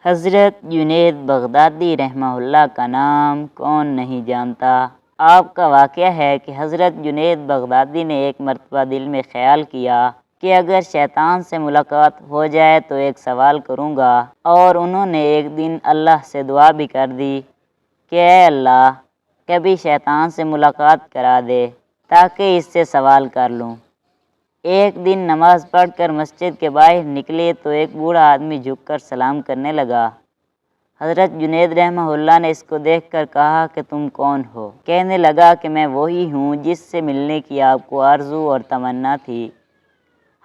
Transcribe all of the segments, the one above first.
حضرت جنید بغدادی رحمہ اللہ کا نام کون نہیں جانتا۔ آپ کا واقعہ ہے کہ حضرت جنید بغدادی نے ایک مرتبہ دل میں خیال کیا کہ اگر شیطان سے ملاقات ہو جائے تو ایک سوال کروں گا، اور انہوں نے ایک دن اللہ سے دعا بھی کر دی کہ اے اللہ، کبھی شیطان سے ملاقات کرا دے تاکہ اس سے سوال کر لوں۔ ایک دن نماز پڑھ کر مسجد کے باہر نکلے تو ایک بوڑھا آدمی جھک کر سلام کرنے لگا۔ حضرت جنید رحمہ اللہ نے اس کو دیکھ کر کہا کہ تم کون ہو؟ کہنے لگا کہ میں وہی ہوں جس سے ملنے کی آپ کو آرزو اور تمنا تھی۔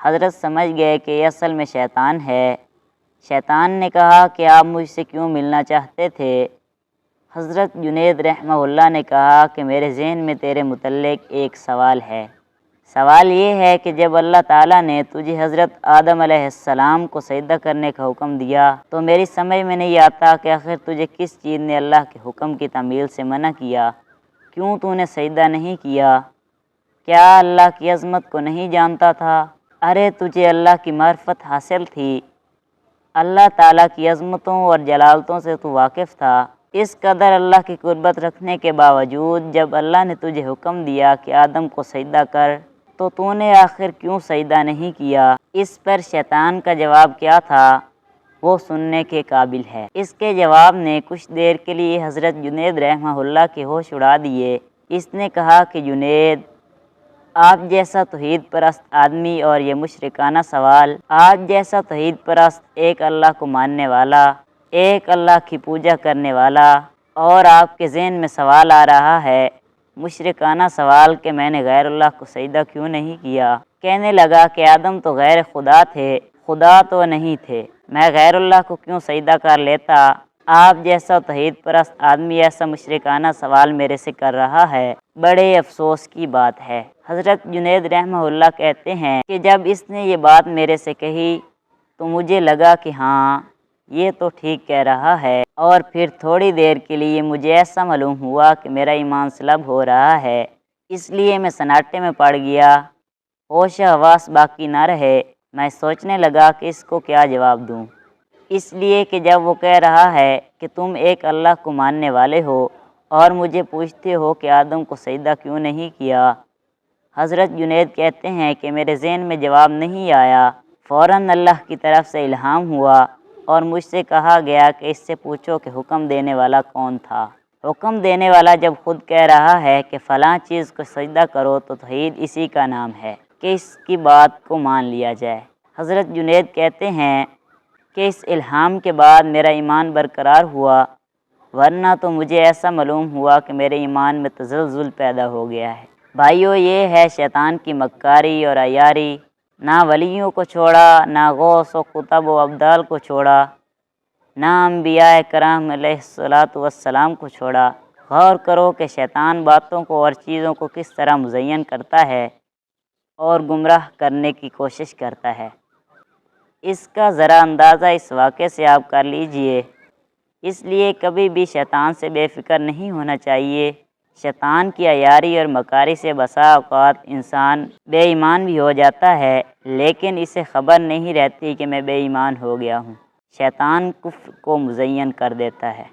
حضرت سمجھ گئے کہ یہ اصل میں شیطان ہے۔ شیطان نے کہا کہ آپ مجھ سے کیوں ملنا چاہتے تھے؟ حضرت جنید رحمہ اللہ نے کہا کہ میرے ذہن میں تیرے متعلق ایک سوال ہے۔ سوال یہ ہے کہ جب اللہ تعالیٰ نے تجھے حضرت آدم علیہ السلام کو سجدہ کرنے کا حکم دیا تو میری سمجھ میں نہیں آتا کہ آخر تجھے کس چیز نے اللہ کے حکم کی تعمیل سے منع کیا؟ کیوں تو نے سجدہ نہیں کیا؟ کیا اللہ کی عظمت کو نہیں جانتا تھا؟ ارے تجھے اللہ کی معرفت حاصل تھی، اللہ تعالیٰ کی عظمتوں اور جلالتوں سے تو واقف تھا۔ اس قدر اللہ کی قربت رکھنے کے باوجود جب اللہ نے تجھے حکم دیا کہ آدم کو سجدہ کر تو نے آخر کیوں سجدہ نہیں کیا؟ اس پر شیطان کا جواب کیا تھا وہ سننے کے قابل ہے۔ اس کے جواب نے کچھ دیر کے لیے حضرت جنید رحمہ اللہ کے ہوش اڑا دیے۔ اس نے کہا کہ جنید، آپ جیسا توحید پرست آدمی اور یہ مشرکانہ سوال، آپ جیسا توحید پرست ایک اللہ کو ماننے والا، ایک اللہ کی پوجا کرنے والا، اور آپ کے ذہن میں سوال آ رہا ہے مشرکانہ سوال کہ میں نے غیر اللہ کو سجدہ کیوں نہیں کیا؟ کہنے لگا کہ آدم تو غیر خدا تھے، خدا تو نہیں تھے، میں غیر اللہ کو کیوں سجدہ کر لیتا؟ آپ جیسا توحید پرست آدمی ایسا مشرکانہ سوال میرے سے کر رہا ہے، بڑے افسوس کی بات ہے۔ حضرت جنید رحمہ اللہ کہتے ہیں کہ جب اس نے یہ بات میرے سے کہی تو مجھے لگا کہ ہاں یہ تو ٹھیک کہہ رہا ہے، اور پھر تھوڑی دیر کے لیے مجھے ایسا معلوم ہوا کہ میرا ایمان سلب ہو رہا ہے، اس لیے میں سناٹے میں پڑ گیا، ہوش حواس باقی نہ رہے۔ میں سوچنے لگا کہ اس کو کیا جواب دوں، اس لیے کہ جب وہ کہہ رہا ہے کہ تم ایک اللہ کو ماننے والے ہو اور مجھے پوچھتے ہو کہ آدم کو سجدہ کیوں نہیں کیا۔ حضرت جنید کہتے ہیں کہ میرے ذہن میں جواب نہیں آیا، فوراً اللہ کی طرف سے الہام ہوا اور مجھ سے کہا گیا کہ اس سے پوچھو کہ حکم دینے والا کون تھا۔ حکم دینے والا جب خود کہہ رہا ہے کہ فلاں چیز کو سجدہ کرو تو توحید اسی کا نام ہے کہ اس کی بات کو مان لیا جائے۔ حضرت جنید کہتے ہیں کہ اس الہام کے بعد میرا ایمان برقرار ہوا، ورنہ تو مجھے ایسا معلوم ہوا کہ میرے ایمان میں تزلزل پیدا ہو گیا ہے۔ بھائیو، یہ ہے شیطان کی مکاری اور عیاری۔ نہ ولیوں کو چھوڑا، نہ غوث و قطب و ابدال کو چھوڑا، نہ انبیاء کرام علیہ السلام کو چھوڑا۔ غور کرو کہ شیطان باتوں کو اور چیزوں کو کس طرح مزین کرتا ہے اور گمراہ کرنے کی کوشش کرتا ہے۔ اس کا ذرا اندازہ اس واقعے سے آپ کر لیجئے۔ اس لیے کبھی بھی شیطان سے بے فکر نہیں ہونا چاہیے۔ شیطان کی عیاری اور مکاری سے بسا اوقات انسان بے ایمان بھی ہو جاتا ہے، لیکن اسے خبر نہیں رہتی کہ میں بے ایمان ہو گیا ہوں۔ شیطان کفر کو مزین کر دیتا ہے۔